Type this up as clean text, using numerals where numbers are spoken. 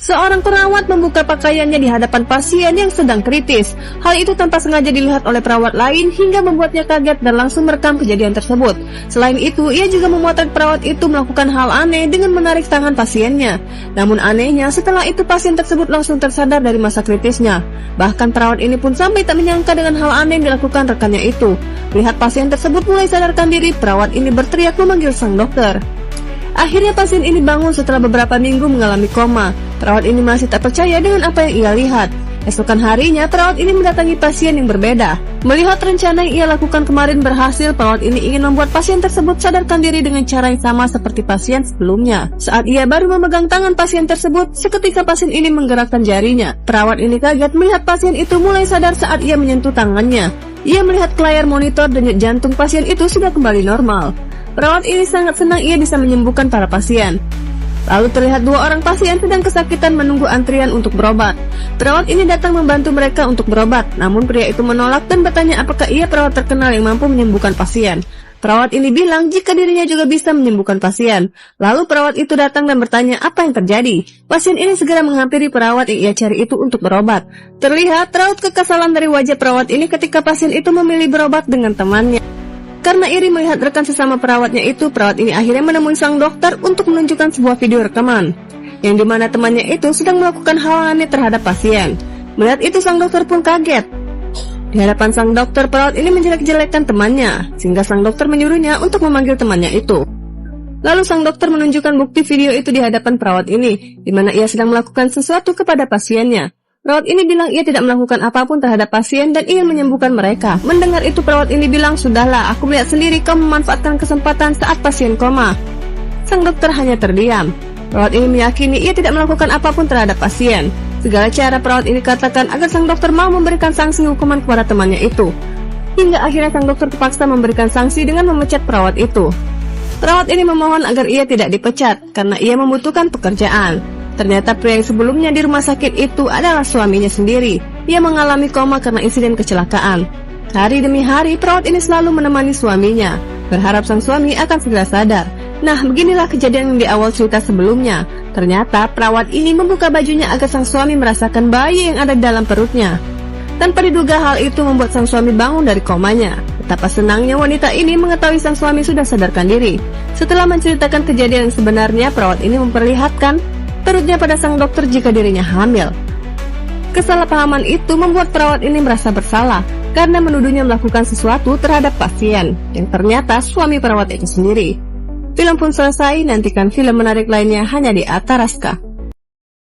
Seorang perawat membuka pakaiannya di hadapan pasien yang sedang kritis. Hal itu tanpa sengaja dilihat oleh perawat lain hingga membuatnya kaget dan langsung merekam kejadian tersebut. Selain itu, ia juga memotret perawat itu melakukan hal aneh dengan menarik tangan pasiennya. Namun anehnya, setelah itu pasien tersebut langsung tersadar dari masa kritisnya. Bahkan perawat ini pun sampai tak menyangka dengan hal aneh yang dilakukan rekannya itu. Lihat pasien tersebut mulai sadarkan diri, perawat ini berteriak memanggil sang dokter. Akhirnya pasien ini bangun setelah beberapa minggu mengalami koma. Perawat ini masih tak percaya dengan apa yang ia lihat. Esokan harinya, perawat ini mendatangi pasien yang berbeda. Melihat rencana yang ia lakukan kemarin berhasil, perawat ini ingin membuat pasien tersebut sadarkan diri dengan cara yang sama seperti pasien sebelumnya. Saat ia baru memegang tangan pasien tersebut, seketika pasien ini menggerakkan jarinya. Perawat ini kaget melihat pasien itu mulai sadar saat ia menyentuh tangannya. Ia melihat ke layar monitor denyut jantung pasien itu sudah kembali normal. Perawat ini sangat senang ia bisa menyembuhkan para pasien. Lalu terlihat dua orang pasien sedang kesakitan menunggu antrian untuk berobat. Perawat ini datang membantu mereka untuk berobat, namun pria itu menolak dan bertanya apakah ia perawat terkenal yang mampu menyembuhkan pasien. Perawat ini bilang jika dirinya juga bisa menyembuhkan pasien. Lalu perawat itu datang dan bertanya apa yang terjadi. Pasien ini segera menghampiri perawat yang ia cari itu untuk berobat. Terlihat raut kekesalan dari wajah perawat ini ketika pasien itu memilih berobat dengan temannya. Karena iri melihat rekan sesama perawatnya itu, perawat ini akhirnya menemui sang dokter untuk menunjukkan sebuah video rekaman, yang dimana temannya itu sedang melakukan hal aneh terhadap pasien. Melihat itu sang dokter pun kaget. Di hadapan sang dokter, perawat ini menjelek-jelekkan temannya, sehingga sang dokter menyuruhnya untuk memanggil temannya itu. Lalu sang dokter menunjukkan bukti video itu di hadapan perawat ini, di mana ia sedang melakukan sesuatu kepada pasiennya. Perawat ini bilang ia tidak melakukan apapun terhadap pasien dan ingin menyembuhkan mereka. Mendengar itu perawat ini bilang, "Sudahlah, aku melihat sendiri kau memanfaatkan kesempatan saat pasien koma." Sang dokter hanya terdiam. Perawat ini meyakini ia tidak melakukan apapun terhadap pasien. Segala cara perawat ini katakan agar sang dokter mau memberikan sanksi hukuman kepada temannya itu. Hingga akhirnya sang dokter terpaksa memberikan sanksi dengan memecat perawat itu. Perawat ini memohon agar ia tidak dipecat karena ia membutuhkan pekerjaan. Ternyata pria yang sebelumnya di rumah sakit itu adalah suaminya sendiri. Ia mengalami koma karena insiden kecelakaan. Hari demi hari, perawat ini selalu menemani suaminya, berharap sang suami akan segera sadar. Nah, beginilah kejadian yang di awal cerita sebelumnya. Ternyata perawat ini membuka bajunya agar sang suami merasakan bayi yang ada di dalam perutnya. Tanpa diduga hal itu membuat sang suami bangun dari komanya. Betapa senangnya wanita ini mengetahui sang suami sudah sadarkan diri. Setelah menceritakan kejadian yang sebenarnya, perawat ini memperlihatkan perutnya pada sang dokter jika dirinya hamil. Kesalahpahaman itu membuat perawat ini merasa bersalah karena menuduhnya melakukan sesuatu terhadap pasien yang ternyata suami perawat itu sendiri. Film pun selesai, nantikan film menarik lainnya hanya di Ataraska.